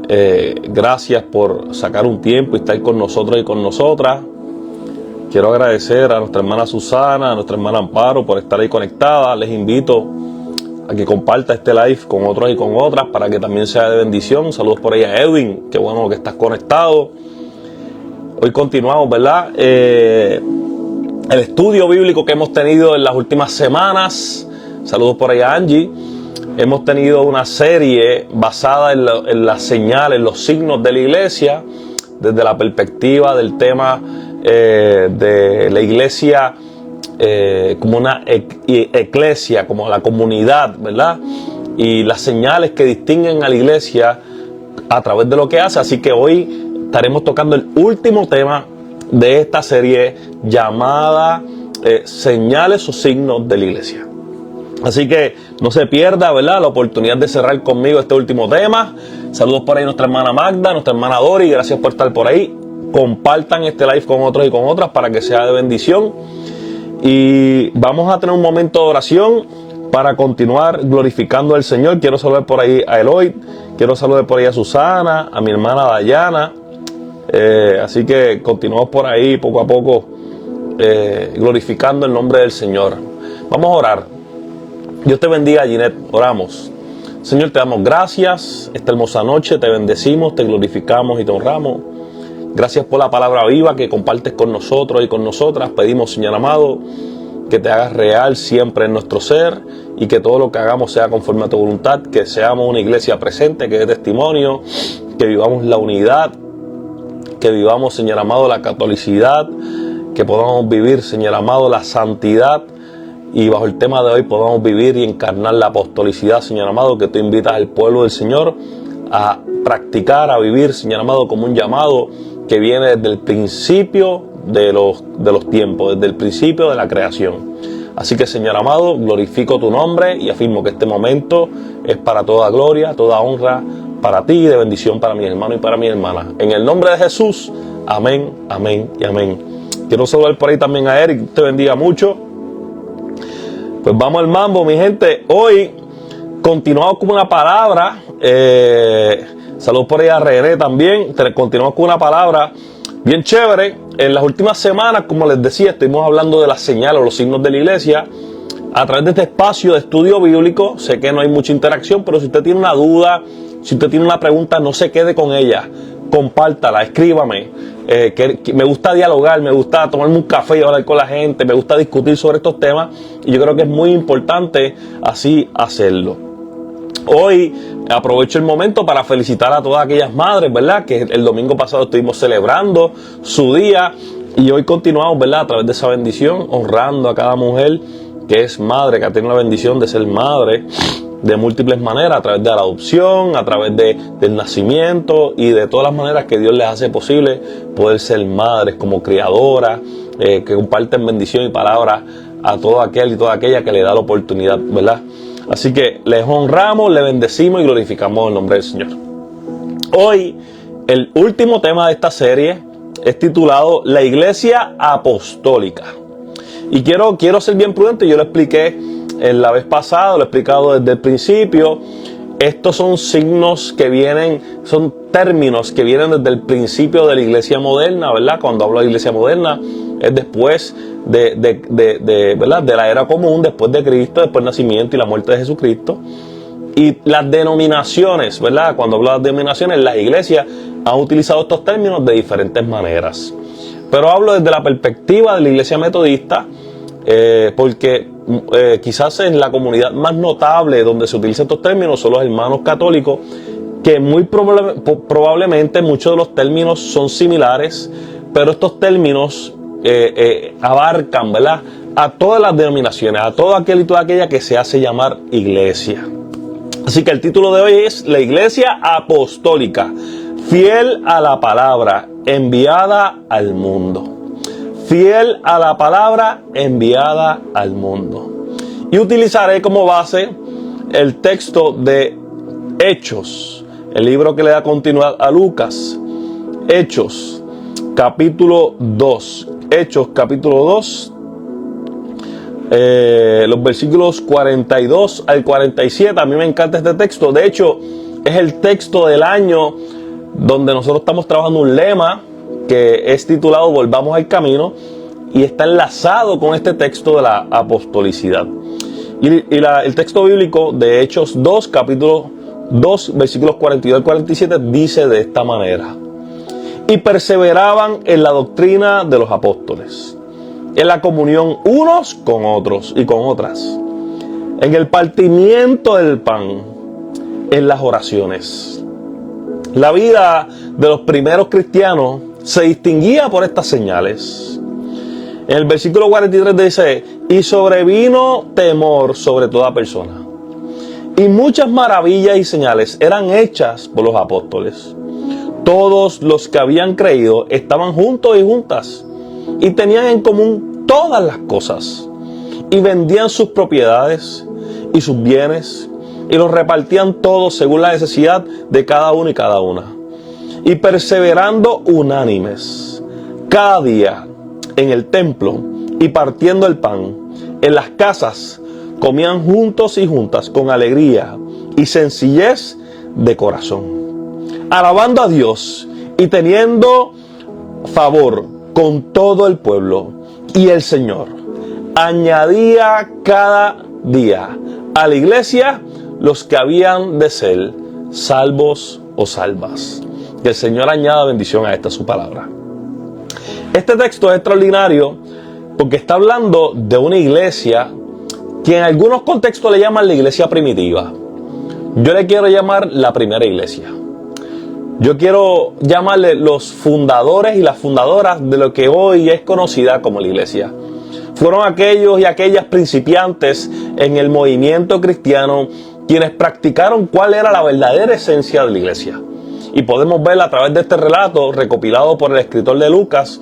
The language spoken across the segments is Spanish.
Gracias por sacar un tiempo y estar con nosotros y con nosotras. Quiero agradecer a nuestra hermana Susana, a nuestra hermana Amparo por estar ahí conectada. Les invito a que comparta este live con otros y con otras para que también sea de bendición. Saludos por ahí a Edwin, qué bueno que estás conectado. Hoy continuamos, ¿verdad? El estudio bíblico que hemos tenido en las últimas semanas. Saludos por ahí a Angie. Hemos tenido una serie basada en las señales, los signos de la iglesia, desde la perspectiva del tema de la iglesia como una eclesia, como la comunidad, ¿verdad? Y las señales que distinguen a la iglesia a través de lo que hace. Así que hoy estaremos tocando el último tema de esta serie llamada señales o signos de la iglesia. Así que no se pierda, ¿verdad?, la oportunidad de cerrar conmigo este último tema. Saludos por ahí a nuestra hermana Magda, nuestra hermana Dori, gracias por estar por ahí. Compartan este live con otros y con otras para que sea de bendición. Y vamos a tener un momento de oración para continuar glorificando al Señor. Quiero saludar por ahí a Eloy, quiero saludar por ahí a Susana, a mi hermana Dayana. Así que continuamos por ahí poco a poco glorificando el nombre del Señor. Vamos a orar. Dios te bendiga, Ginette. Oramos. Señor, te damos gracias esta hermosa noche, te bendecimos, te glorificamos y te honramos. Gracias por la palabra viva que compartes con nosotros y con nosotras. Pedimos, Señor amado, que te hagas real siempre en nuestro ser y que todo lo que hagamos sea conforme a tu voluntad, que seamos una iglesia presente, que dé testimonio, que vivamos la unidad, que vivamos, Señor amado, la catolicidad, que podamos vivir, Señor amado, la santidad. Y bajo el tema de hoy podamos vivir y encarnar la apostolicidad, Señor amado, que tú invitas al pueblo del Señor a practicar, a vivir, Señor amado, como un llamado que viene desde el principio de los tiempos, desde el principio de la creación. Así que, Señor amado, glorifico tu nombre y afirmo que este momento es para toda gloria, toda honra para ti y de bendición para mi hermano y para mi hermana. En el nombre de Jesús, amén, amén y amén. Quiero saludar por ahí también a Eric, te bendiga mucho. Pues vamos al mambo, mi gente. Hoy continuamos con una palabra. Saludos por ahí a René también. Continuamos con una palabra bien chévere. En las últimas semanas, como les decía, estuvimos hablando de las señales o los signos de la iglesia a través de este espacio de estudio bíblico. Sé que no hay mucha interacción, pero si usted tiene una duda, si usted tiene una pregunta, no se quede con ella. Compártala, escríbame. Que me gusta dialogar, me gusta tomarme un café y hablar con la gente, me gusta discutir sobre estos temas y yo creo que es muy importante así hacerlo. Hoy aprovecho el momento para felicitar a todas aquellas madres, ¿verdad?, que el domingo pasado estuvimos celebrando su día y hoy continuamos, ¿verdad?, a través de esa bendición, honrando a cada mujer que es madre, que tiene la bendición de ser madre de múltiples maneras, a través de la adopción, a través del nacimiento y de todas las maneras que Dios les hace posible poder ser madres como criadoras, que comparten bendición y palabra a todo aquel y toda aquella que le da la oportunidad, ¿verdad? Así que les honramos, les bendecimos y glorificamos el nombre del Señor. Hoy, el último tema de esta serie es titulado La Iglesia Apostólica. Y quiero ser bien prudente, yo lo expliqué en la vez pasada, lo he explicado desde el principio. Estos son signos que vienen, son términos que vienen desde el principio de la iglesia moderna, ¿verdad? Cuando hablo de iglesia moderna, es después ¿verdad?, de la era común, después de Cristo, después del nacimiento y la muerte de Jesucristo. Y las denominaciones, ¿verdad? Cuando hablo de las denominaciones, las iglesias han utilizado estos términos de diferentes maneras. Pero hablo desde la perspectiva de la iglesia metodista, porque quizás en la comunidad más notable donde se utilizan estos términos son los hermanos católicos, que muy probablemente muchos de los términos son similares, pero estos términos abarcan, ¿verdad?, a todas las denominaciones, a todo aquel y toda aquella que se hace llamar iglesia. Así que el título de hoy es La Iglesia Apostólica, fiel a la palabra enviada al mundo. Fiel a la palabra enviada al mundo. Y utilizaré como base el texto de Hechos, el libro que le da continuidad a Lucas. Hechos, capítulo 2. Hechos, capítulo 2. Los versículos 42 al 47. A mí me encanta este texto. De hecho, es el texto del año donde nosotros estamos trabajando un lema que es titulado Volvamos al Camino, y está enlazado con este texto de la apostolicidad. El texto bíblico de Hechos 2, capítulo 2, versículos 42 al 47, dice de esta manera: y perseveraban en la doctrina de los apóstoles, en la comunión unos con otros y con otras, en el partimiento del pan, en las oraciones. La vida de los primeros cristianos se distinguía por estas señales. En el versículo 43 dice: y sobrevino temor sobre toda persona, y muchas maravillas y señales eran hechas por los apóstoles. Todos los que habían creído estaban juntos y juntas, y tenían en común todas las cosas, y vendían sus propiedades y sus bienes, y los repartían todos según la necesidad de cada uno y cada una. Y perseverando unánimes cada día en el templo y partiendo el pan, en las casas comían juntos y juntas con alegría y sencillez de corazón, alabando a Dios y teniendo favor con todo el pueblo. Y el Señor añadía cada día a la iglesia los que habían de ser salvos o salvas. Que el Señor añada bendición a esta su palabra. Este texto es extraordinario porque está hablando de una iglesia que en algunos contextos le llaman la iglesia primitiva. Yo le quiero llamar la primera iglesia. Yo quiero llamarle los fundadores y las fundadoras de lo que hoy es conocida como la iglesia. Fueron aquellos y aquellas principiantes en el movimiento cristiano quienes practicaron cuál era la verdadera esencia de la iglesia. Y podemos ver a través de este relato recopilado por el escritor de Lucas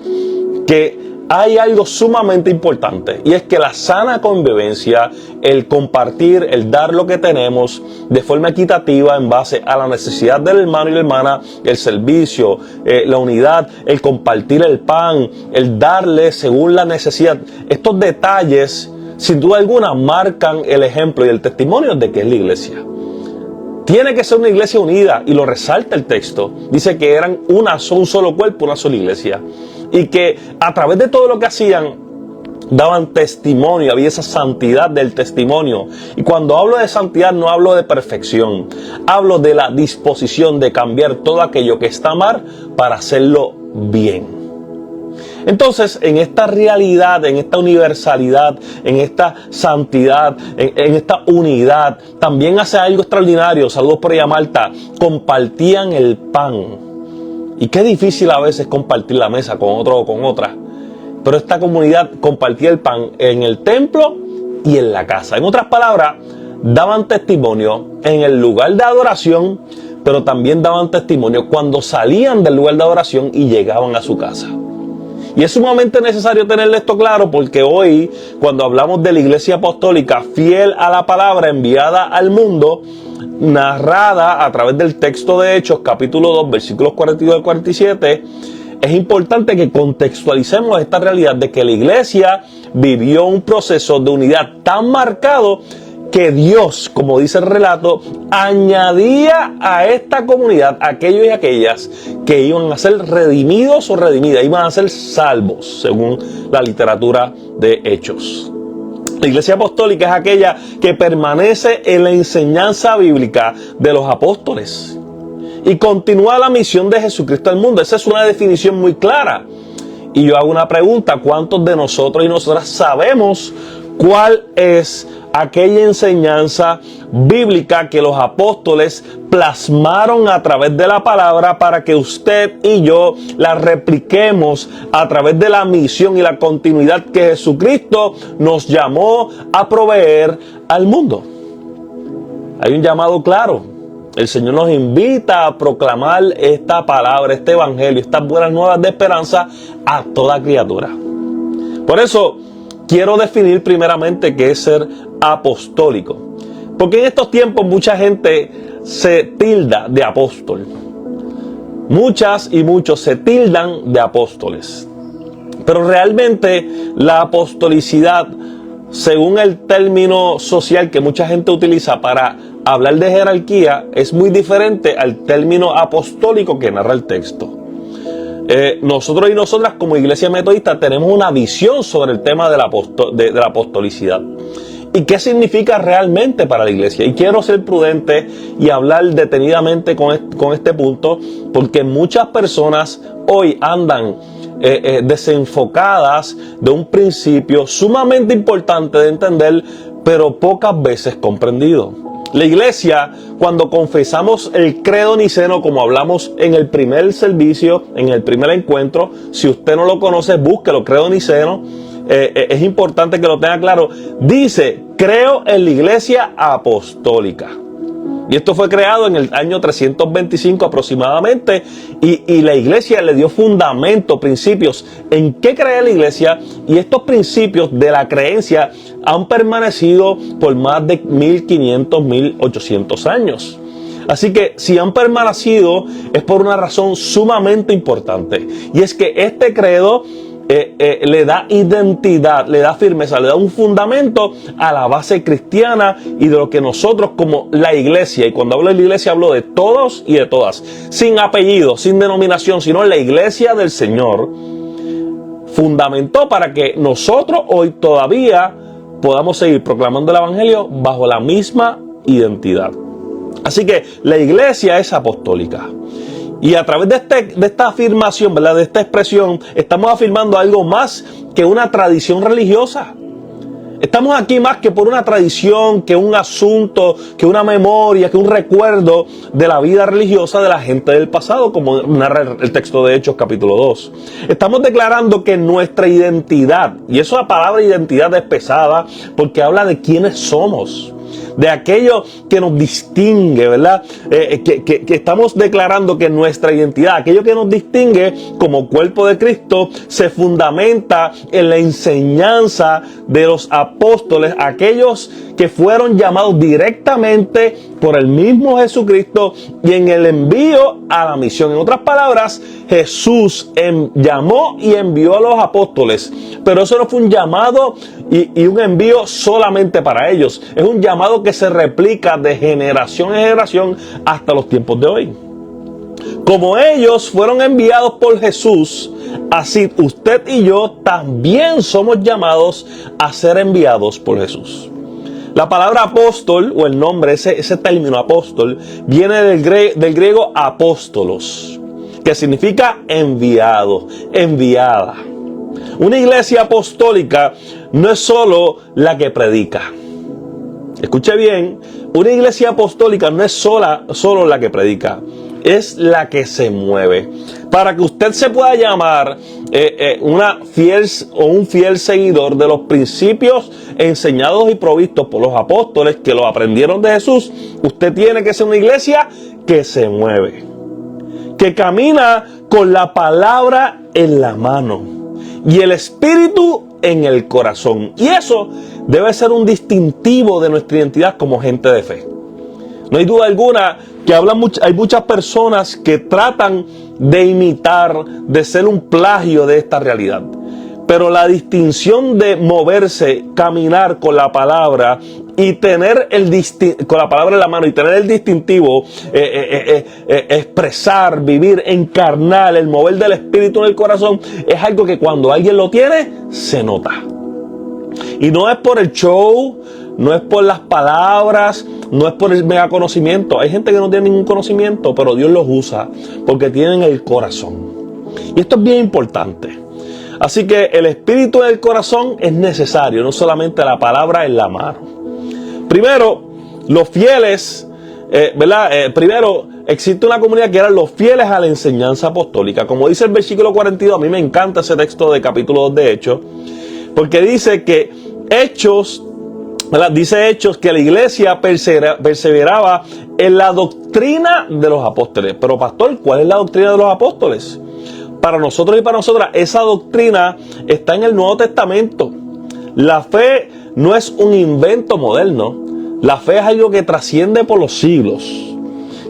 que hay algo sumamente importante, y es que la sana convivencia, el compartir, el dar lo que tenemos de forma equitativa en base a la necesidad del hermano y la hermana, el servicio, la unidad, el compartir el pan, el darle según la necesidad. Estos detalles, sin duda alguna, marcan el ejemplo y el testimonio de que es la iglesia. Tiene que ser una iglesia unida, y lo resalta el texto. Dice que eran un solo cuerpo, una sola iglesia. Y que a través de todo lo que hacían, daban testimonio, había esa santidad del testimonio. Y cuando hablo de santidad no hablo de perfección, hablo de la disposición de cambiar todo aquello que está mal para hacerlo bien. Entonces, en esta realidad, en esta universalidad, en esta santidad, en esta unidad, también hace algo extraordinario. Saludos por ella, Marta. Compartían el pan. Y qué difícil a veces compartir la mesa con otro o con otra. Pero esta comunidad compartía el pan en el templo y en la casa. En otras palabras, daban testimonio en el lugar de adoración, pero también daban testimonio cuando salían del lugar de adoración y llegaban a su casa. Y es sumamente necesario tener esto claro, porque hoy, cuando hablamos de la iglesia apostólica fiel a la palabra enviada al mundo, narrada a través del texto de Hechos, capítulo 2, versículos 42 al 47, es importante que contextualicemos esta realidad de que la iglesia vivió un proceso de unidad tan marcado que Dios, como dice el relato, añadía a esta comunidad aquellos y aquellas que iban a ser redimidos o redimidas, iban a ser salvos, según la literatura de Hechos. La iglesia apostólica es aquella que permanece en la enseñanza bíblica de los apóstoles y continúa la misión de Jesucristo al mundo. Esa es una definición muy clara. Y yo hago una pregunta: ¿cuántos de nosotros y nosotras sabemos cuál es aquella enseñanza bíblica que los apóstoles plasmaron a través de la palabra para que usted y yo la repliquemos a través de la misión y la continuidad que Jesucristo nos llamó a proveer al mundo? Hay un llamado claro. El Señor nos invita a proclamar esta palabra, este evangelio, estas buenas nuevas de esperanza a toda criatura. Por eso quiero definir primeramente qué es ser apostólico. Porque en estos tiempos mucha gente se tilda de apóstol. Muchas y muchos se tildan de apóstoles. Pero realmente la apostolicidad, según el término social que mucha gente utiliza para hablar de jerarquía es muy diferente al término apostólico que narra el texto. Nosotros y nosotras como Iglesia Metodista tenemos una visión sobre el tema de la apostolicidad. ¿Y qué significa realmente para la iglesia? Y quiero ser prudente y hablar detenidamente con este punto, porque muchas personas hoy andan desenfocadas de un principio sumamente importante de entender, pero pocas veces comprendido. La iglesia, cuando confesamos el credo niceno, como hablamos en el primer servicio, en el primer encuentro, si usted no lo conoce, búsquelo, credo niceno. Es importante que lo tenga claro. Dice, creo en la iglesia apostólica. Y esto fue creado en el año 325 aproximadamente. Y la iglesia le dio fundamento, principios en qué cree la iglesia. Y estos principios de la creencia han permanecido por más de 1500, 1800 años. Así que si han permanecido es por una razón sumamente importante. Y es que este credo le da identidad, le da firmeza, le da un fundamento a la base cristiana y de lo que nosotros como la iglesia, y cuando hablo de la iglesia hablo de todos y de todas, sin apellido, sin denominación, sino la iglesia del Señor, fundamentó para que nosotros hoy todavía podamos seguir proclamando el evangelio bajo la misma identidad. Así que la iglesia es apostólica. Y a través de esta afirmación, ¿verdad?, de esta expresión, estamos afirmando algo más que una tradición religiosa. Estamos aquí más que por una tradición, que un asunto, que una memoria, que un recuerdo de la vida religiosa de la gente del pasado, como narra el texto de Hechos capítulo 2. Estamos declarando que nuestra identidad, y eso la palabra identidad es pesada porque habla de quiénes somos, de aquello que nos distingue, ¿verdad? Que estamos declarando que nuestra identidad, aquello que nos distingue como cuerpo de Cristo, se fundamenta en la enseñanza de los apóstoles, aquellos que fueron llamados directamente por el mismo Jesucristo y en el envío a la misión. En otras palabras, Jesús llamó y envió a los apóstoles, pero eso no fue un llamado y un envío solamente para ellos. Es un llamado que se replica de generación en generación hasta los tiempos de hoy. Como ellos fueron enviados por Jesús, así usted y yo también somos llamados a ser enviados por Jesús. La palabra apóstol, o el nombre, ese término apóstol, viene del griego apóstolos, que significa enviado, enviada. Una iglesia apostólica no es solo la que predica. Escuche bien, una iglesia apostólica no es solo la que predica, es la que se mueve. Para que usted se pueda llamar un fiel seguidor de los principios enseñados y provistos por los apóstoles que los aprendieron de Jesús, usted tiene que ser una iglesia que se mueve, que camina con la palabra en la mano y el espíritu en el corazón. Y eso debe ser un distintivo de nuestra identidad como gente de fe. No hay duda alguna que hay muchas personas que tratan de imitar, de ser un plagio de esta realidad. Pero la distinción de moverse, caminar con la palabra y tener con la palabra en la mano y tener el distintivo, expresar, vivir, encarnar, el mover del espíritu en el corazón, es algo que cuando alguien lo tiene, se nota. Y no es por el show, no es por las palabras, no es por el mega conocimiento. Hay gente que no tiene ningún conocimiento, pero Dios los usa porque tienen el corazón. Y esto es bien importante. Así que el espíritu en el corazón es necesario, no solamente la palabra en la mano. Primero, los fieles, primero existe una comunidad que eran los fieles a la enseñanza apostólica. Como dice el versículo 42, a mí me encanta ese texto de capítulo 2 de Hechos, porque dice que dice Hechos que la iglesia perseveraba en la doctrina de los apóstoles. Pero pastor, ¿cuál es la doctrina de los apóstoles? Para nosotros y para nosotras, esa doctrina está en el Nuevo Testamento. La fe no es un invento moderno. La fe es algo que trasciende por los siglos.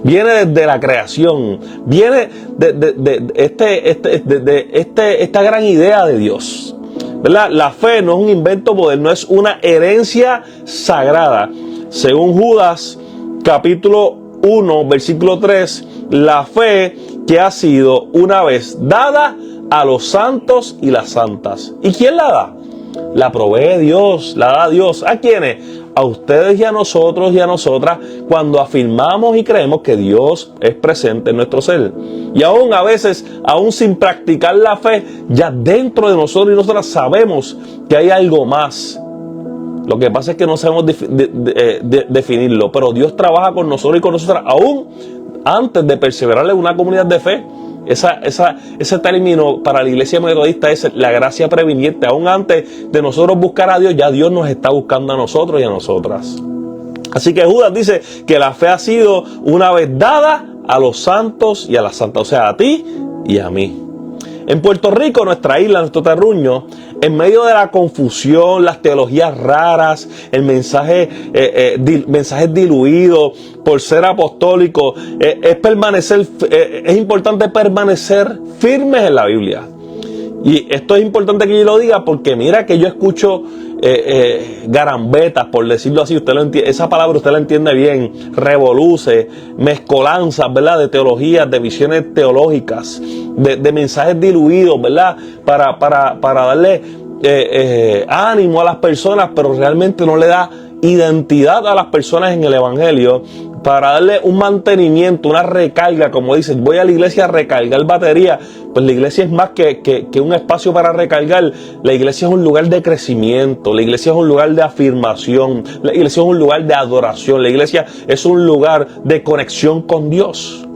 Viene desde la creación. Viene de esta gran idea de Dios, ¿verdad? La fe no es un invento moderno, es una herencia sagrada. Según Judas capítulo 1, versículo 3, la fe que ha sido una vez dada a los santos y las santas. ¿Y quién la da? La provee Dios, la da Dios. ¿A quiénes? A ustedes y a nosotros y a nosotras, cuando afirmamos y creemos que Dios es presente en nuestro ser. Y aún a veces, aún sin practicar la fe, ya dentro de nosotros y nosotras sabemos que hay algo más. Lo que pasa es que no sabemos definirlo, pero Dios trabaja con nosotros y con nosotras, aún antes de perseverar en una comunidad de fe. Ese término para la iglesia metodista es la gracia previniente. Aún antes de nosotros buscar a Dios, ya Dios nos está buscando a nosotros y a nosotras. Así que Judas dice que la fe ha sido una vez dada a los santos y a las santas, o sea, a ti y a mí. En Puerto Rico, nuestra isla, nuestro terruño, en medio de la confusión, las teologías raras, el mensajes diluidos por ser apostólico, es importante permanecer firmes en la Biblia. Y esto es importante que yo lo diga porque mira que yo escucho garambetas, por decirlo así, usted lo entiende, esa palabra usted la entiende bien, revoluce, mezcolanzas, ¿verdad? De teologías, de visiones teológicas, de mensajes diluidos, ¿verdad? Para darle ánimo a las personas, pero realmente no le da identidad a las personas en el evangelio, para darle un mantenimiento, una recarga, como dicen, voy a la iglesia a recargar batería. Pues la iglesia es más que un espacio para recargar. La iglesia es un lugar de crecimiento, la iglesia es un lugar de afirmación, la iglesia es un lugar de adoración, la iglesia es un lugar de conexión con Dios.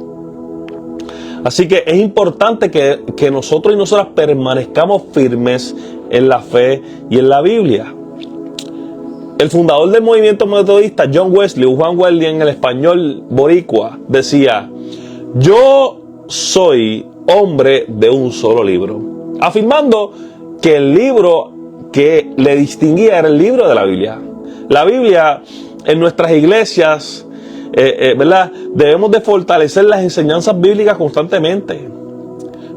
Así que es importante que nosotros y nosotras permanezcamos firmes en la fe y en la Biblia. El fundador del movimiento metodista, John Wesley, o Juan Wesley en el español boricua, decía: yo soy hombre de un solo libro, afirmando que el libro que le distinguía era el libro de la Biblia. La Biblia en nuestras iglesias, ¿verdad? Debemos de fortalecer las enseñanzas bíblicas constantemente.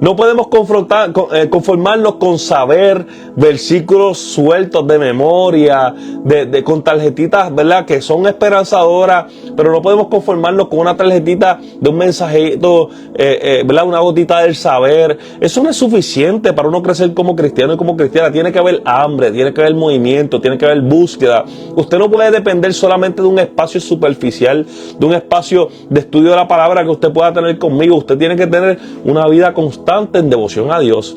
No podemos conformarnos con saber versículos sueltos de memoria, con tarjetitas, ¿verdad? Que son esperanzadoras, pero no podemos conformarnos con una tarjetita de un mensajito, ¿verdad? Una gotita del saber. Eso no es suficiente para uno crecer como cristiano y como cristiana. Tiene que haber hambre, tiene que haber movimiento, tiene que haber búsqueda. Usted no puede depender solamente de un espacio superficial, de un espacio de estudio de la palabra que usted pueda tener conmigo. Usted tiene que tener una vida constante en devoción a Dios.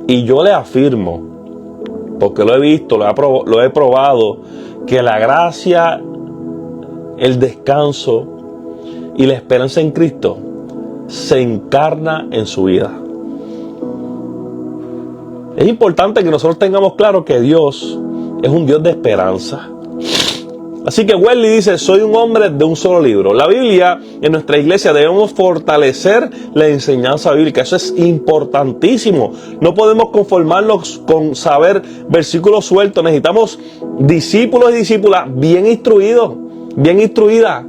Y yo le afirmo, porque lo he visto, lo he probado, que la gracia, el descanso y la esperanza en Cristo se encarna en su vida. Es importante que nosotros tengamos claro que Dios es un Dios de esperanza. Así que Wesley dice: soy un hombre de un solo libro. La Biblia, en nuestra iglesia debemos fortalecer la enseñanza bíblica. Eso es importantísimo. No podemos conformarnos con saber versículos sueltos. Necesitamos discípulos y discípulas bien instruidos, bien instruidas.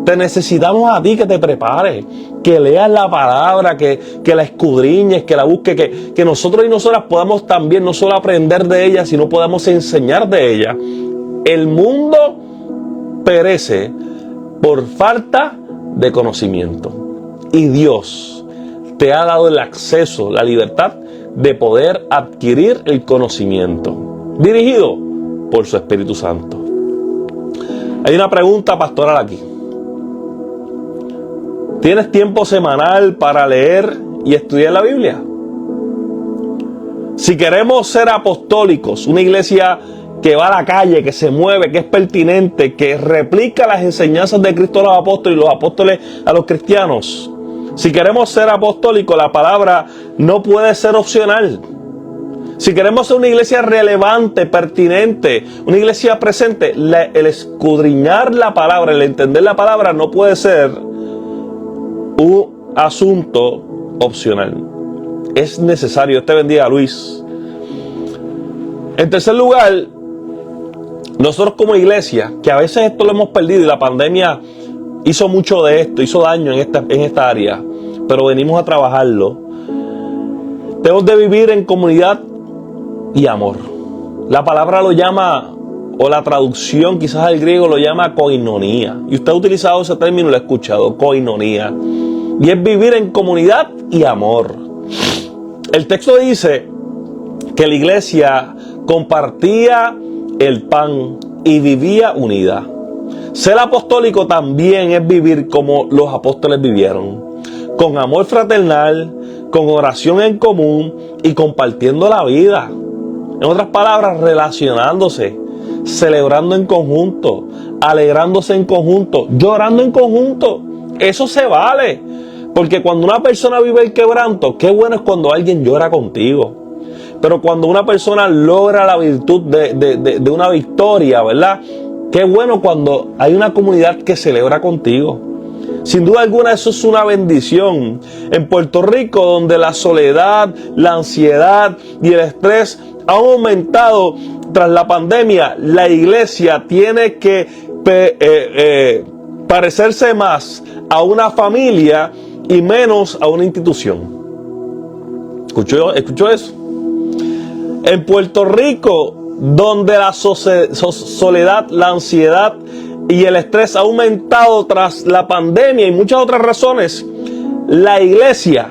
Te necesitamos a ti que te prepares, que leas la palabra, que la escudriñes, que la busques, que nosotros y nosotras podamos también no solo aprender de ella, sino podamos enseñar de ella. El mundo perece por falta de conocimiento. Y Dios te ha dado el acceso, la libertad de poder adquirir el conocimiento, dirigido por su Espíritu Santo. Hay una pregunta pastoral aquí. ¿Tienes tiempo semanal para leer y estudiar la Biblia? Si queremos ser apostólicos, una iglesia que va a la calle, que se mueve, que es pertinente, que replica las enseñanzas de Cristo a los apóstoles y los apóstoles a los cristianos. Si queremos ser apostólicos, la palabra no puede ser opcional. Si queremos ser una iglesia relevante, pertinente, una iglesia presente, el escudriñar la palabra, el entender la palabra no puede ser un asunto opcional. Es necesario. Dios te bendiga, Luis. En tercer lugar, nosotros como iglesia, que a veces esto lo hemos perdido y la pandemia hizo mucho de esto, hizo daño en esta área, pero venimos a trabajarlo. Tenemos de vivir en comunidad y amor. La palabra lo llama o la traducción quizás al griego lo llama koinonía. Y usted ha utilizado ese término, lo ha escuchado, koinonía. Y es vivir en comunidad y amor. El texto dice que la iglesia compartía el pan y vivía unida. Ser apostólico también es vivir como los apóstoles vivieron, con amor fraternal, con oración en común y compartiendo la vida. En otras palabras, relacionándose, celebrando en conjunto, alegrándose en conjunto, llorando en conjunto. Eso se vale, porque cuando una persona vive el quebranto, qué bueno es cuando alguien llora contigo. Pero cuando una persona logra la virtud de una victoria, ¿verdad? Qué bueno cuando hay una comunidad que celebra contigo. Sin duda alguna eso es una bendición. En Puerto Rico, donde la soledad, la ansiedad y el estrés han aumentado tras la pandemia, la iglesia tiene que parecerse más a una familia y menos a una institución. ¿Escuchó eso? En Puerto Rico, donde la soledad, la ansiedad y el estrés ha aumentado tras la pandemia y muchas otras razones, la iglesia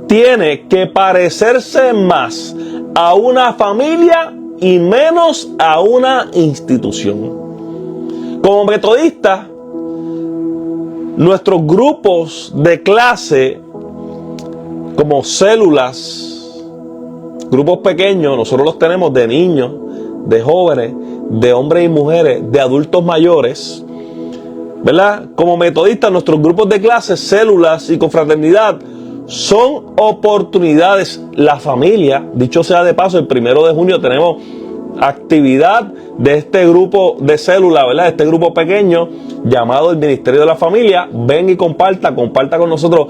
tiene que parecerse más a una familia y menos a una institución. Como metodistas, nuestros grupos de clase, como células, grupos pequeños, nosotros los tenemos de niños, de jóvenes, de hombres y mujeres, de adultos mayores, ¿verdad? Como metodistas, nuestros grupos de clase, células y confraternidad son oportunidades. La familia, dicho sea de paso, el 1 de junio tenemos actividad de este grupo de células, ¿verdad? Este grupo pequeño llamado el Ministerio de la Familia. Ven y comparta con nosotros.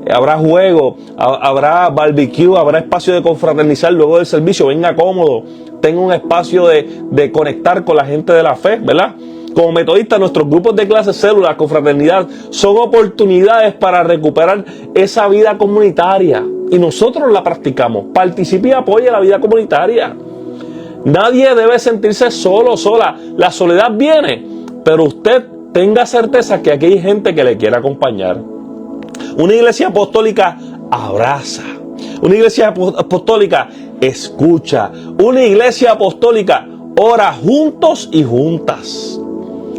Habrá juego, habrá barbecue, habrá espacio de confraternizar luego del servicio. Venga cómodo, tenga un espacio de conectar con la gente de la fe, ¿verdad? Como metodistas, nuestros grupos de clases, células, confraternidad, son oportunidades para recuperar esa vida comunitaria. Y nosotros la practicamos. Participe y apoye la vida comunitaria. Nadie debe sentirse solo, sola. La soledad viene, pero usted tenga certeza que aquí hay gente que le quiere acompañar. Una iglesia apostólica abraza. Una iglesia apostólica escucha. Una iglesia apostólica ora juntos y juntas.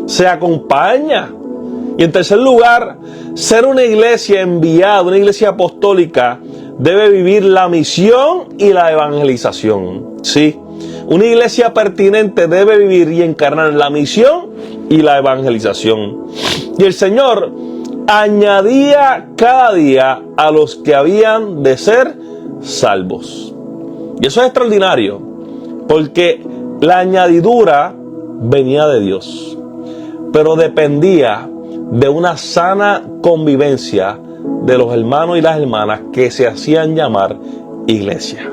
Se acompaña. Y en tercer lugar, ser una iglesia enviada, una iglesia apostólica, debe vivir la misión y la evangelización. Sí, una iglesia pertinente debe vivir y encarnar la misión y la evangelización. Y el Señor añadía cada día a los que habían de ser salvos. Y eso es extraordinario, porque la añadidura venía de Dios, pero dependía de una sana convivencia de los hermanos y las hermanas que se hacían llamar iglesia.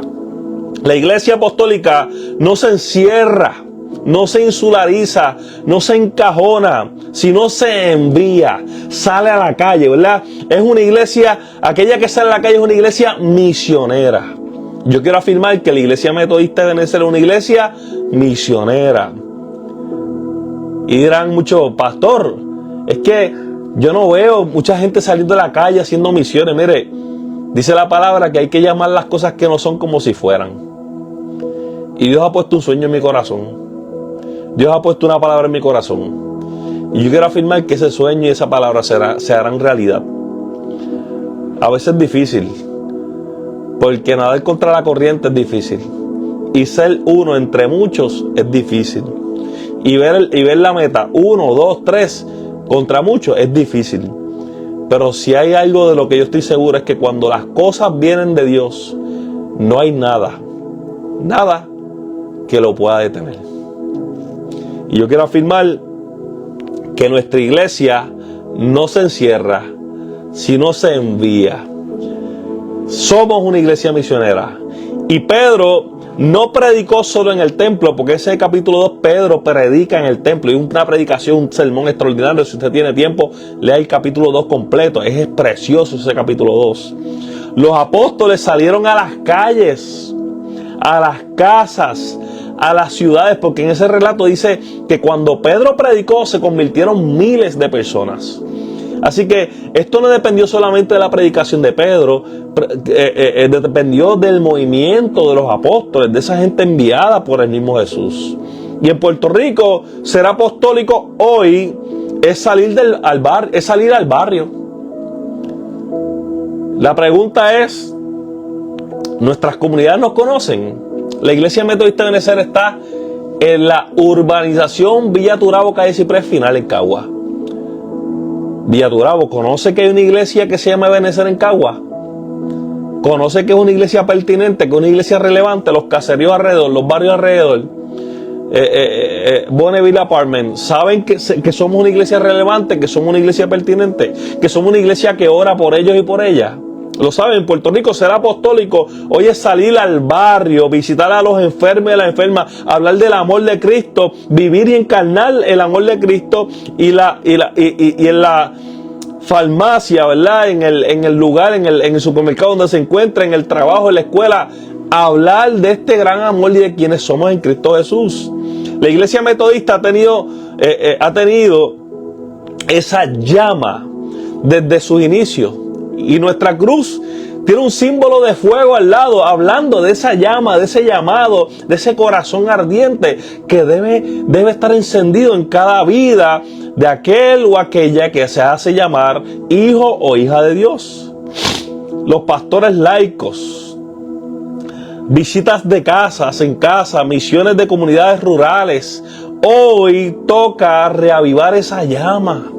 La iglesia apostólica no se encierra, no se insulariza, no se encajona, sino se envía, sale a la calle, ¿verdad? Es una iglesia, aquella que sale a la calle es una iglesia misionera. Yo quiero afirmar que la iglesia metodista debe ser una iglesia misionera. Y dirán muchos, pastor, es que yo no veo mucha gente saliendo de la calle haciendo misiones. Mire, dice la palabra que hay que llamar las cosas que no son como si fueran. Y Dios ha puesto un sueño en mi corazón. Dios ha puesto una palabra en mi corazón. Y yo quiero afirmar que ese sueño y esa palabra se harán realidad. A veces es difícil, porque nadar contra la corriente es difícil. Y ser uno entre muchos es difícil. Y ver la meta, 1, 2, 3, contra muchos es difícil. Pero si hay algo de lo que yo estoy seguro es que cuando las cosas vienen de Dios, no hay nada que lo pueda detener. Y yo quiero afirmar que nuestra iglesia no se encierra, sino se envía. Somos una iglesia misionera. Y Pedro no predicó solo en el templo, porque ese capítulo 2, Pedro predica en el templo. Y una predicación, un sermón extraordinario. Si usted tiene tiempo, lea el capítulo 2 completo. Es precioso ese capítulo 2. Los apóstoles salieron a las calles, a las casas, a las ciudades, porque en ese relato dice que cuando Pedro predicó se convirtieron miles de personas. Así que esto no dependió solamente de la predicación de Pedro, dependió del movimiento de los apóstoles, de esa gente enviada por el mismo Jesús. Y en Puerto Rico, ser apostólico hoy es salir al barrio. La pregunta es, ¿nuestras comunidades nos conocen? La Iglesia Metodista de Benecer está en la urbanización Villa Turabo, calle Ciprés Final, en Cagua. Villa Turabo, ¿conoce que hay una iglesia que se llama Benecer en Cagua? ¿Conoce que es una iglesia pertinente, que es una iglesia relevante? Los caseríos alrededor, los barrios alrededor, Bonneville Apartment, ¿saben que somos una iglesia relevante, que somos una iglesia pertinente, que somos una iglesia que ora por ellos y por ellas? Lo saben. En Puerto Rico ser apostólico hoy es salir al barrio, visitar a los enfermos y las enfermas, hablar del amor de Cristo, vivir y encarnar el amor de Cristo, y en la farmacia, ¿verdad? En el lugar, en el supermercado donde se encuentra, en el trabajo, en la escuela, hablar de este gran amor y de quienes somos en Cristo Jesús. La Iglesia Metodista ha tenido esa llama desde sus inicios. Y nuestra cruz tiene un símbolo de fuego al lado, hablando de esa llama, de ese llamado, de ese corazón ardiente que debe estar encendido en cada vida de aquel o aquella que se hace llamar hijo o hija de Dios. Los pastores laicos, visitas de casas en casa, misiones de comunidades rurales. Hoy toca reavivar esa llama.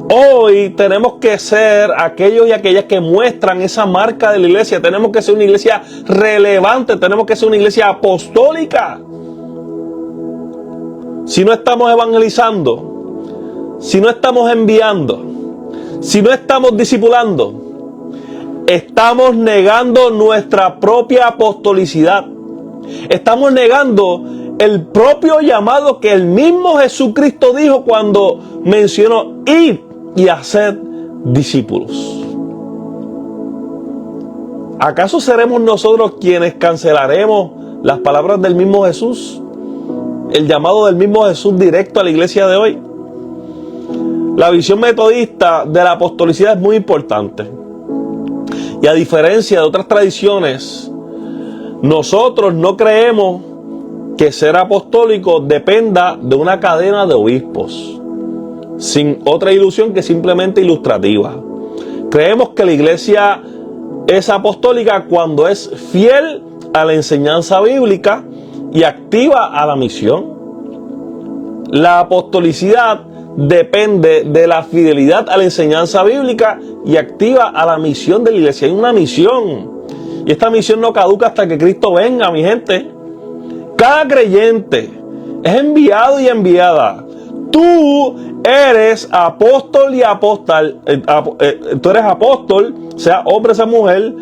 Hoy tenemos que ser aquellos y aquellas que muestran esa marca de la iglesia. Tenemos que ser una iglesia relevante. Tenemos que ser una iglesia apostólica. Si no estamos evangelizando, si no estamos enviando, si no estamos discipulando, estamos negando nuestra propia apostolicidad. Estamos negando el propio llamado que el mismo Jesucristo dijo cuando mencionó: id y haced discípulos. ¿Acaso seremos nosotros quienes cancelaremos las palabras del mismo Jesús? El llamado del mismo Jesús directo a la iglesia de hoy. La visión metodista de la apostolicidad es muy importante. Y a diferencia de otras tradiciones, nosotros no creemos que ser apostólico dependa de una cadena de obispos, sin otra ilusión que simplemente ilustrativa. Creemos que la iglesia es apostólica cuando es fiel a la enseñanza bíblica y activa a la misión. La apostolicidad depende de la fidelidad a la enseñanza bíblica y activa a la misión de la iglesia. Hay una misión, y esta misión no caduca hasta que Cristo venga, mi gente. Cada creyente es enviado y enviada. Tú eres apóstol y apóstol. Tú eres apóstol, sea hombre, sea mujer,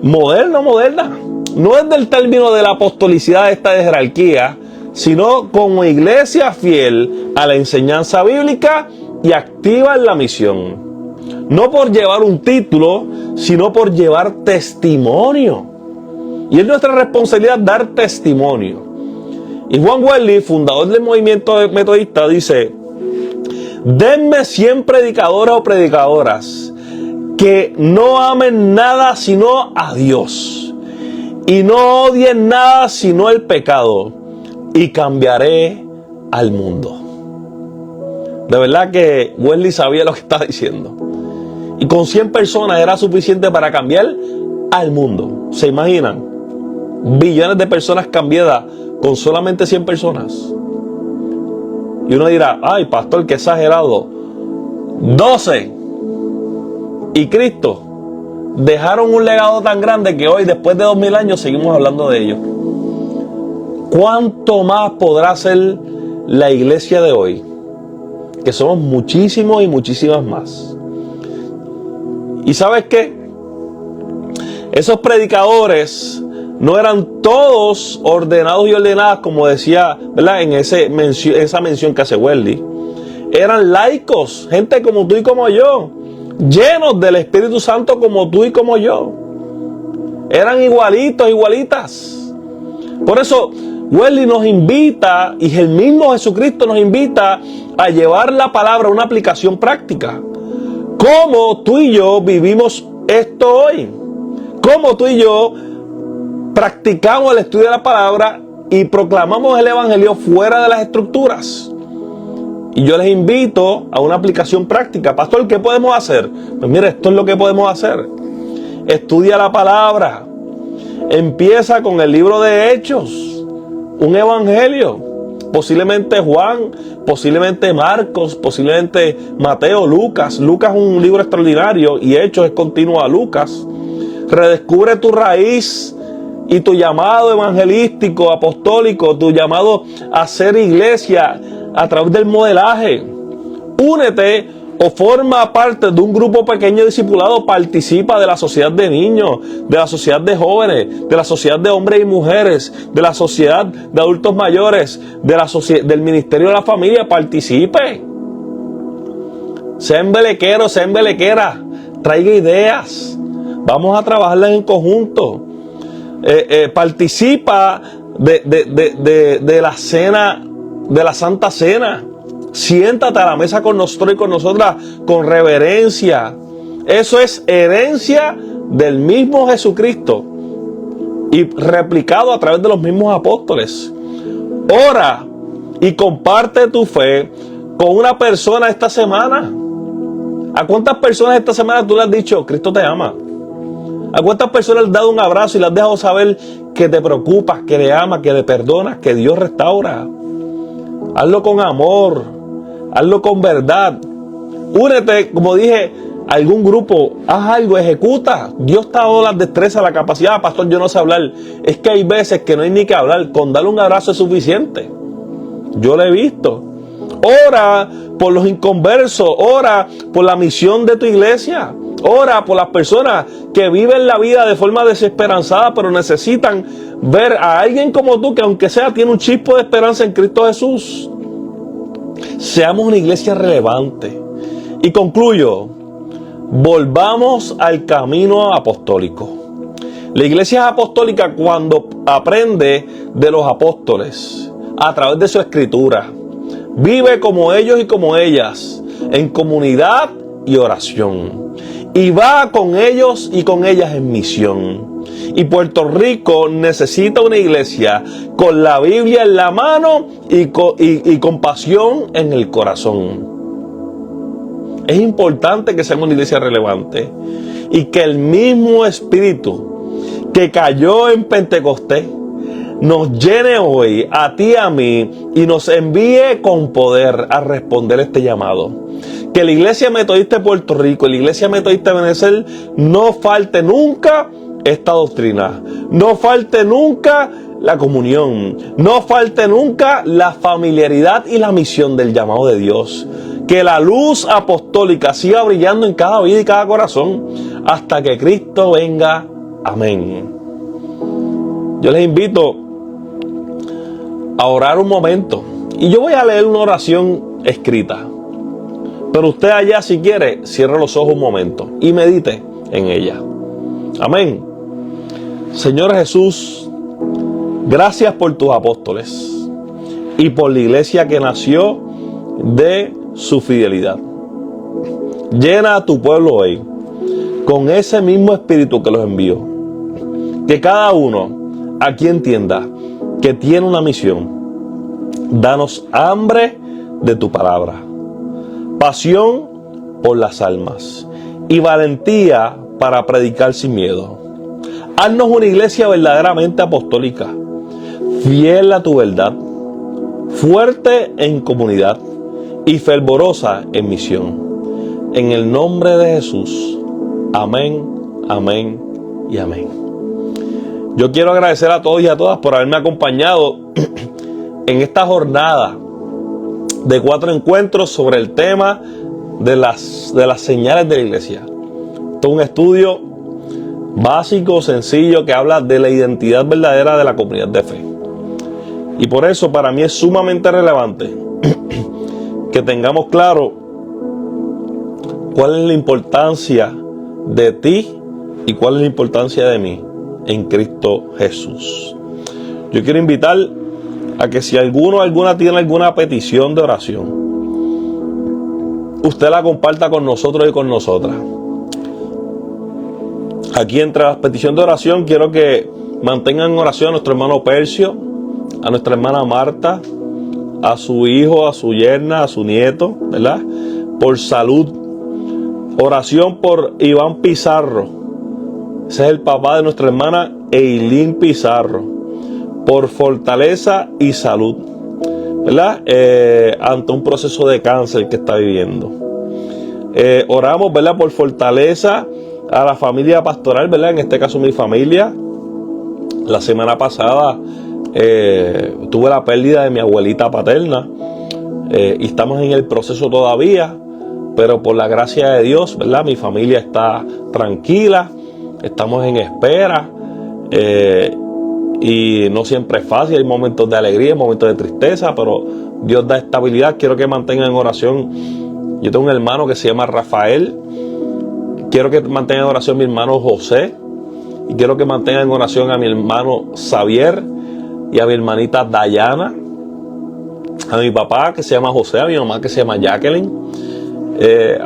moderno, moderna. No es del término de la apostolicidad esta de jerarquía, sino como iglesia fiel a la enseñanza bíblica y activa en la misión. No por llevar un título, sino por llevar testimonio. Y es nuestra responsabilidad dar testimonio. Y Juan Wesley, fundador del movimiento metodista, dice: denme 100 predicadores o predicadoras que no amen nada sino a Dios y no odien nada sino el pecado, y cambiaré al mundo. De verdad que Wesley sabía lo que estaba diciendo. Y con 100 personas era suficiente para cambiar al mundo. ¿Se imaginan? Billones de personas cambiadas con solamente 100 personas. Y uno dirá: ay, pastor, qué exagerado. 12 y Cristo dejaron un legado tan grande que hoy, después de 2000 años, seguimos hablando de ellos. ¿Cuánto más podrá ser la iglesia de hoy? Que somos muchísimos y muchísimas más. ¿Y sabes qué? Esos predicadores no eran todos ordenados y ordenadas, como decía, ¿verdad?, en esa mención que hace Wesley. Eran laicos, gente como tú y como yo, llenos del Espíritu Santo como tú y como yo. Eran igualitos, igualitas. Por eso Wesley nos invita, y el mismo Jesucristo nos invita a llevar la palabra a una aplicación práctica. ¿Cómo tú y yo vivimos esto hoy? ¿Cómo tú y yo practicamos el estudio de la palabra y proclamamos el evangelio fuera de las estructuras? Y yo les invito a una aplicación práctica. Pastor, ¿qué podemos hacer? Pues mire, esto es lo que podemos hacer. Estudia la palabra. Empieza con el libro de Hechos, un evangelio. Posiblemente Juan, posiblemente Marcos, posiblemente Mateo, Lucas. Lucas es un libro extraordinario y Hechos es continuo a Lucas. Redescubre tu raíz y tu llamado evangelístico, apostólico, tu llamado a ser iglesia a través del modelaje. Únete o forma parte de un grupo pequeño discipulado, participa de la sociedad de niños, de la sociedad de jóvenes, de la sociedad de hombres y mujeres, de la sociedad de adultos mayores, de la del ministerio de la familia, participe. Sea embelequero, sea embelequera, traiga ideas, vamos a trabajarlas en conjunto. Participa de la cena, de la Santa Cena. Siéntate a la mesa con nosotros y con nosotras con reverencia. Eso es herencia del mismo Jesucristo y replicado a través de los mismos apóstoles. Ora y comparte tu fe con una persona esta semana. ¿A cuántas personas esta semana tú le has dicho, Cristo te ama? ¿A cuántas personas le has dado un abrazo y le has dejado saber que te preocupas, que le amas, que le perdonas, que Dios restaura? Hazlo con amor, hazlo con verdad. Únete, como dije, a algún grupo, haz algo, ejecuta. Dios te ha dado las destrezas, la capacidad. Pastor, yo no sé hablar. Es que hay veces que no hay ni que hablar. Con darle un abrazo es suficiente. Yo lo he visto. Ora por los inconversos, ora por la misión de tu iglesia. Ora por las personas que viven la vida de forma desesperanzada, pero necesitan ver a alguien como tú, que aunque sea tiene un chispo de esperanza en Cristo Jesús. Seamos una iglesia relevante. Y concluyo, volvamos al camino apostólico. La iglesia es apostólica cuando aprende de los apóstoles a través de su escritura. Vive como ellos y como ellas, en comunidad y oración. Y va con ellos y con ellas en misión. Y Puerto Rico necesita una iglesia con la Biblia en la mano y con pasión en el corazón. Es importante que seamos una iglesia relevante y que el mismo Espíritu que cayó en Pentecostés nos llene hoy, a ti y a mí, y nos envíe con poder a responder este llamado. Que la Iglesia Metodista de Puerto Rico y la Iglesia Metodista de Benecer no falte nunca esta doctrina, no falte nunca la comunión, no falte nunca la familiaridad y la misión del llamado de Dios. Que la luz apostólica siga brillando en cada vida y cada corazón hasta que Cristo venga. Amén. Yo les invito a orar un momento y yo voy a leer una oración escrita, pero usted allá, si quiere, cierre los ojos un momento y medite en ella. Amén. Señor Jesús, gracias por tus apóstoles y por la iglesia que nació de su fidelidad. Llena a tu pueblo hoy con ese mismo espíritu que los envió. Que cada uno aquí entienda que tiene una misión. Danos hambre de tu palabra, pasión por las almas y valentía para predicar sin miedo. Haznos una iglesia verdaderamente apostólica, fiel a tu verdad, fuerte en comunidad y fervorosa en misión. En el nombre de Jesús. Amén, amén y amén. Yo quiero agradecer a todos y a todas por haberme acompañado en esta jornada de 4 encuentros sobre el tema de las señales de la iglesia. Esto es un estudio básico, sencillo, que habla de la identidad verdadera de la comunidad de fe. Y por eso para mí es sumamente relevante que tengamos claro cuál es la importancia de ti y cuál es la importancia de mí en Cristo Jesús. Yo quiero invitar a que si alguno o alguna tiene alguna petición de oración, usted la comparta con nosotros y con nosotras. Aquí entre las peticiones de oración quiero que mantengan en oración a nuestro hermano Percio, a nuestra hermana Marta, a su hijo, a su yerna, a su nieto, ¿verdad? Por salud. Oración por Iván Pizarro. Ese es el papá de nuestra hermana Eileen Pizarro. Por fortaleza y salud, ¿verdad? Ante un proceso de cáncer que está viviendo. Oramos, ¿verdad? Por fortaleza a la familia pastoral, ¿verdad? En este caso mi familia. La semana pasada tuve la pérdida de mi abuelita paterna y estamos en el proceso todavía, pero por la gracia de Dios, ¿verdad? Mi familia está tranquila, estamos en espera y no siempre es fácil, hay momentos de alegría, hay momentos de tristeza, pero Dios da estabilidad. Quiero que mantengan en oración. Yo tengo un hermano que se llama Rafael. Quiero que mantengan en oración a mi hermano José. Y quiero que mantengan en oración a mi hermano Xavier y a mi hermanita Dayana. A mi papá que se llama José, a mi mamá que se llama Jacqueline.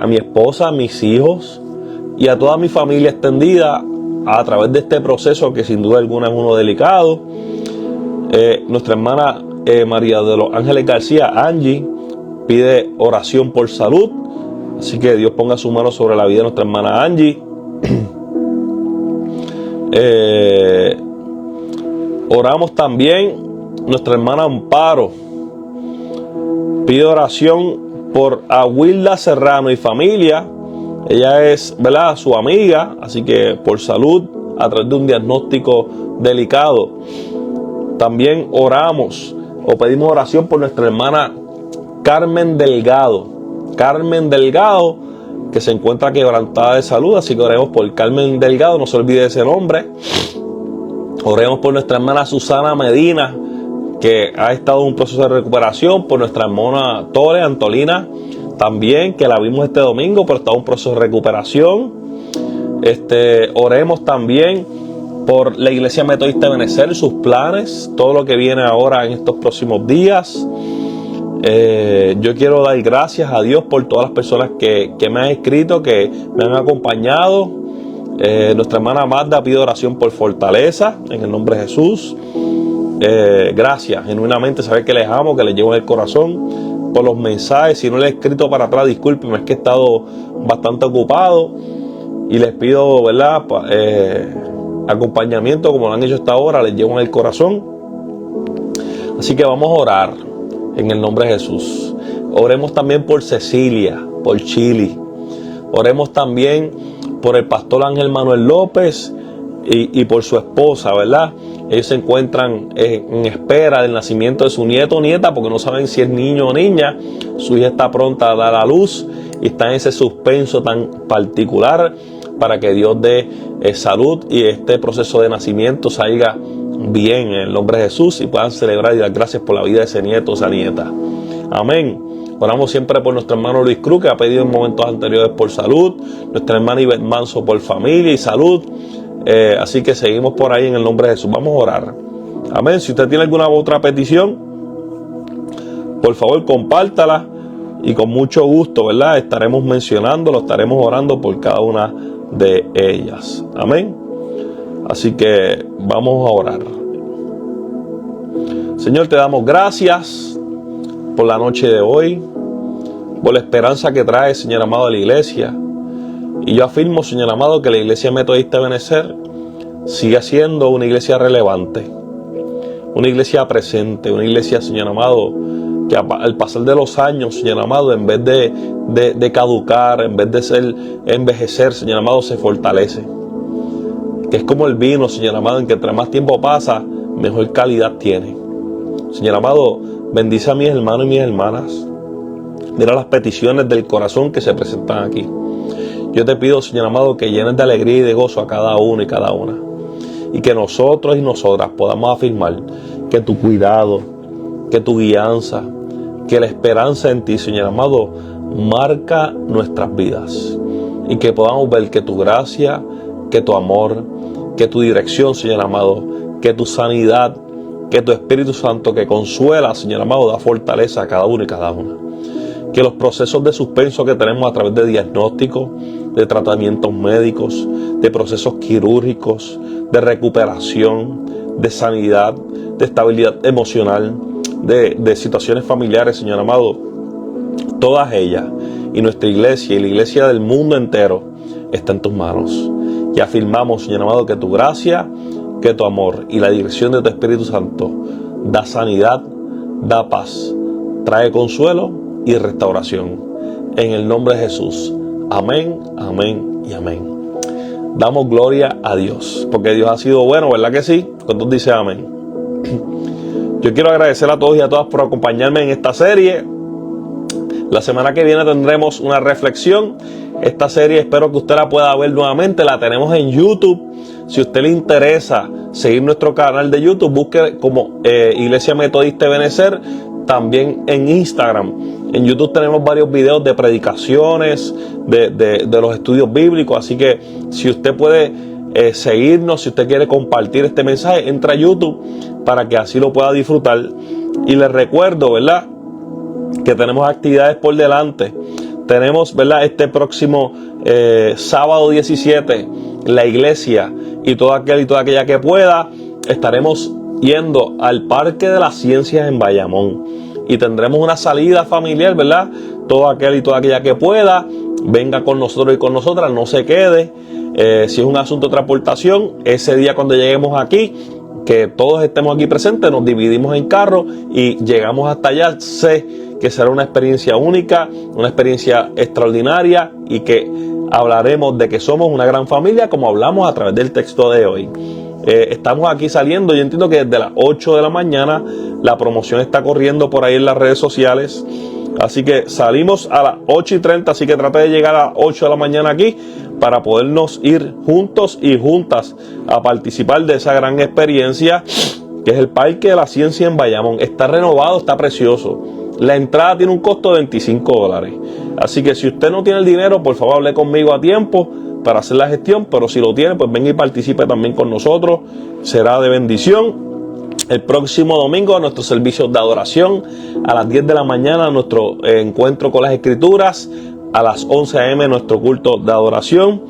A mi esposa, a mis hijos y a toda mi familia extendida a través de este proceso que sin duda alguna es uno delicado. Nuestra hermana María de los Ángeles García, Angie, pide oración por salud. Así que Dios ponga su mano sobre la vida de nuestra hermana Angie. Oramos también, nuestra hermana Amparo pide oración por Aguilda Serrano y familia. Ella es, ¿verdad?, su amiga, así que por salud a través de un diagnóstico delicado. También oramos o pedimos oración por nuestra hermana Carmen Delgado. Carmen Delgado, que se encuentra quebrantada de salud, así que oremos por Carmen Delgado, no se olvide ese nombre. Oremos por nuestra hermana Susana Medina, que ha estado en un proceso de recuperación, por nuestra hermana Tore Antolina, también, que la vimos este domingo, pero está en un proceso de recuperación. Oremos también por la Iglesia Metodista de Benecer, sus planes, todo lo que viene ahora en estos próximos días. Yo quiero dar gracias a Dios por todas las personas que me han escrito, que me han acompañado. Nuestra hermana Magda pide oración por fortaleza en el nombre de Jesús. Gracias, genuinamente, saber que les amo, que les llevo en el corazón. Por los mensajes, si no les he escrito para atrás, discúlpenme, es que he estado bastante ocupado y les pido, ¿verdad?, acompañamiento como lo han hecho hasta ahora, les llevo en el corazón. Así que vamos a orar en el nombre de Jesús. Oremos también por Cecilia, por Chili. Oremos también por el pastor Ángel Manuel López y por su esposa, ¿verdad? Ellos se encuentran en espera del nacimiento de su nieto o nieta, porque no saben si es niño o niña. Su hija está pronta a dar a luz y está en ese suspenso tan particular para que Dios dé salud y este proceso de nacimiento salga bien en el nombre de Jesús y puedan celebrar y dar gracias por la vida de ese nieto o esa nieta. Amén. Oramos siempre por nuestro hermano Luis Cruz, que ha pedido en momentos anteriores por salud. Nuestra hermana Ivette Manso por familia y salud. Así que seguimos por ahí en el nombre de Jesús. Vamos a orar. Amén. Si usted tiene alguna otra petición, por favor compártala y con mucho gusto, ¿verdad?, estaremos mencionándolo, estaremos orando por cada una de ellas. Amén. Así que vamos a orar. Señor, te damos gracias por la noche de hoy, por la esperanza que trae, Señor amado, a la iglesia. Y yo afirmo, Señor amado, que la Iglesia Metodista de Benecer sigue siendo una iglesia relevante, una iglesia presente, una iglesia, Señor amado, que al pasar de los años, Señor amado, en vez de caducar, en vez de envejecer, Señor amado, se fortalece. Que es como el vino, Señor amado, en que entre más tiempo pasa, mejor calidad tiene. Señor amado, bendice a mis hermanos y mis hermanas. Mira las peticiones del corazón que se presentan aquí. Yo te pido, Señor amado, que llenes de alegría y de gozo a cada uno y cada una. Y que nosotros y nosotras podamos afirmar que tu cuidado, que tu guianza, que la esperanza en ti, Señor amado, marca nuestras vidas. Y que podamos ver que tu gracia, que tu amor, que tu dirección, Señor amado, que tu sanidad, que tu Espíritu Santo que consuela, Señor amado, da fortaleza a cada uno y cada una. Que los procesos de suspenso que tenemos a través de diagnósticos, de tratamientos médicos, de procesos quirúrgicos, de recuperación, de sanidad, de estabilidad emocional, de situaciones familiares, Señor amado, todas ellas y nuestra iglesia y la iglesia del mundo entero está en tus manos. Y afirmamos, Señor amado, que tu gracia, que tu amor y la dirección de tu Espíritu Santo da sanidad, da paz, trae consuelo y restauración. En el nombre de Jesús. Amén, amén y amén. Damos gloria a Dios, porque Dios ha sido bueno, ¿verdad que sí? ¿Cuántos dicen amén? Yo quiero agradecer a todos y a todas por acompañarme en esta serie. La semana que viene tendremos una reflexión. Esta serie espero que usted la pueda ver nuevamente. La tenemos en YouTube. Si a usted le interesa seguir nuestro canal de YouTube, busque como Iglesia Metodista Ebenecer. También en Instagram. En YouTube tenemos varios videos de predicaciones, de los estudios bíblicos. Así que si usted puede seguirnos, si usted quiere compartir este mensaje, entra a YouTube para que así lo pueda disfrutar. Y les recuerdo, ¿verdad?, que tenemos actividades por delante. Tenemos, ¿verdad?, este próximo sábado 17, la iglesia y todo aquel y toda aquella que pueda, estaremos yendo al Parque de las Ciencias en Bayamón y tendremos una salida familiar, ¿verdad? Todo aquel y toda aquella que pueda, venga con nosotros y con nosotras, no se quede. Si es un asunto de transportación, ese día cuando lleguemos aquí, que todos estemos aquí presentes, nos dividimos en carro y llegamos hasta allá. Sé que será una experiencia única, una experiencia extraordinaria y que hablaremos de que somos una gran familia, como hablamos a través del texto de hoy. Estamos aquí saliendo, yo entiendo que desde las 8 de la mañana la promoción está corriendo por ahí en las redes sociales, así que salimos a las 8:30, así que trate de llegar a las 8 de la mañana aquí para podernos ir juntos y juntas a participar de esa gran experiencia que es el Parque de la Ciencia en Bayamón. Está renovado, está precioso. La entrada tiene un costo de $25. Así que si usted no tiene el dinero, por favor hable conmigo a tiempo para hacer la gestión, pero si lo tiene, pues venga y participe también con nosotros, será de bendición. El próximo domingo nuestros servicios de adoración, a las 10 de la mañana nuestro encuentro con las Escrituras, a las 11 a.m. nuestro culto de adoración.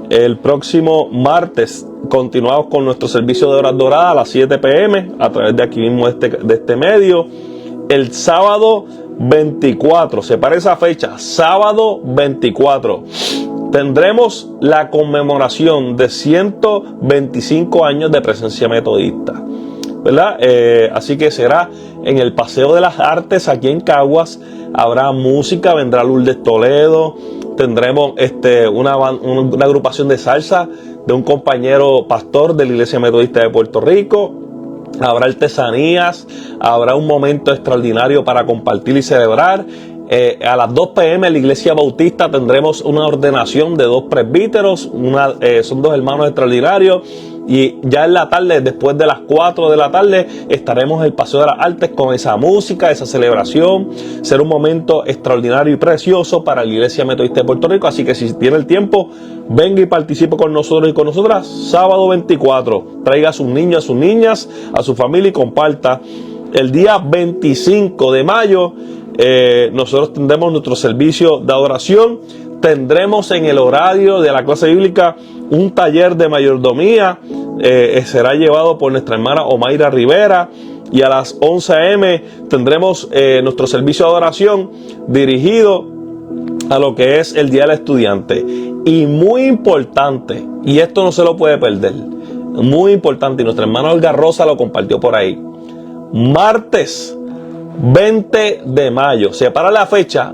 El próximo martes continuamos con nuestro servicio de horas doradas a las 7 p.m. a través de aquí mismo de este medio. El sábado 24, separa esa fecha, sábado 24, tendremos la conmemoración de 125 años de presencia metodista, ¿verdad? Así que será en el Paseo de las Artes aquí en Caguas. Habrá música, vendrá Lourdes Toledo, tendremos una agrupación de salsa de un compañero pastor de la Iglesia Metodista de Puerto Rico. Habrá artesanías, habrá un momento extraordinario para compartir y celebrar. A las 2 p.m. en la Iglesia Bautista tendremos una ordenación de 2 presbíteros, son 2 hermanos extraordinarios. Y ya en la tarde, después de las 4 de la tarde, estaremos en el Paseo de las Artes con esa música, esa celebración. Será un momento extraordinario y precioso para la Iglesia Metodista de Puerto Rico. Así que si tiene el tiempo, venga y participe con nosotros y con nosotras. Sábado 24, traiga a sus niños, a sus niñas, a su familia y comparta. El día 25 de mayo, nosotros tendremos nuestro servicio de adoración. Tendremos en el horario de la clase bíblica un taller de mayordomía. Será llevado por nuestra hermana Omaira Rivera. Y a las 11 a.m. tendremos nuestro servicio de adoración dirigido a lo que es el Día del Estudiante. Y muy importante, y esto no se lo puede perder, muy importante, y nuestra hermana Olga Rosa lo compartió por ahí. Martes 20 de mayo, separa la fecha,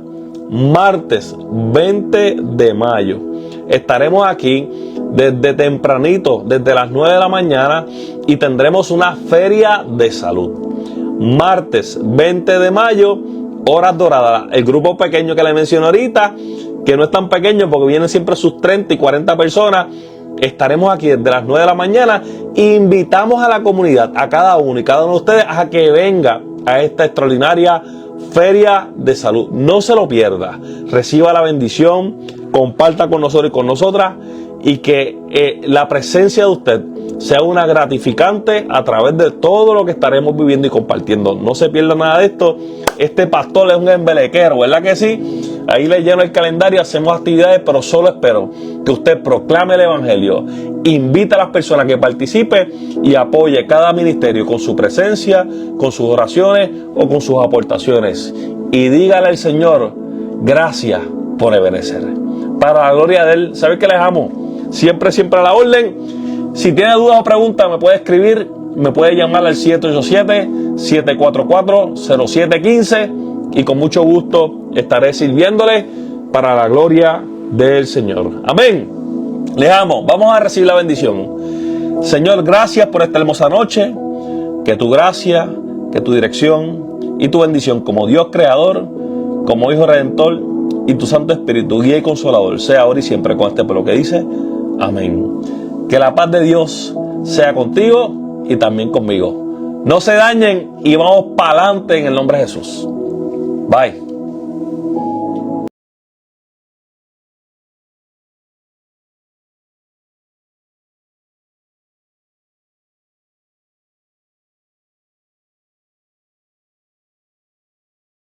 martes 20 de mayo. Estaremos aquí desde tempranito, desde las 9 de la mañana, y tendremos una feria de salud. Martes 20 de mayo, horas doradas. El grupo pequeño que le mencioné ahorita, que no es tan pequeño porque vienen siempre sus 30 y 40 personas, estaremos aquí desde las 9 de la mañana. Invitamos a la comunidad, a cada uno y cada uno de ustedes, a que venga a esta extraordinaria feria de salud. No se lo pierda. Reciba la bendición, comparta con nosotros y con nosotras y que la presencia de usted sea una gratificante a través de todo lo que estaremos viviendo y compartiendo. No se pierda nada de esto. Este pastor es un embelequero, ¿verdad que sí? Ahí le lleno el calendario, hacemos actividades, pero solo espero que usted proclame el evangelio, invite a las personas que participen y apoye cada ministerio con su presencia, con sus oraciones o con sus aportaciones. Y dígale al Señor, gracias por Ebenezer. Para la gloria de Él, ¿sabe que les amo? Siempre, siempre a la orden. Si tiene dudas o preguntas, me puede escribir, me puede llamar al 787-744-0715 y con mucho gusto estaré sirviéndole para la gloria del Señor. Amén. Les amo. Vamos a recibir la bendición. Señor, gracias por esta hermosa noche. Que tu gracia, que tu dirección y tu bendición como Dios creador, como Hijo Redentor y tu Santo Espíritu, guía y consolador, sea ahora y siempre con este pueblo que dice amén. Que la paz de Dios sea contigo y también conmigo. No se dañen y vamos para adelante en el nombre de Jesús. Bye.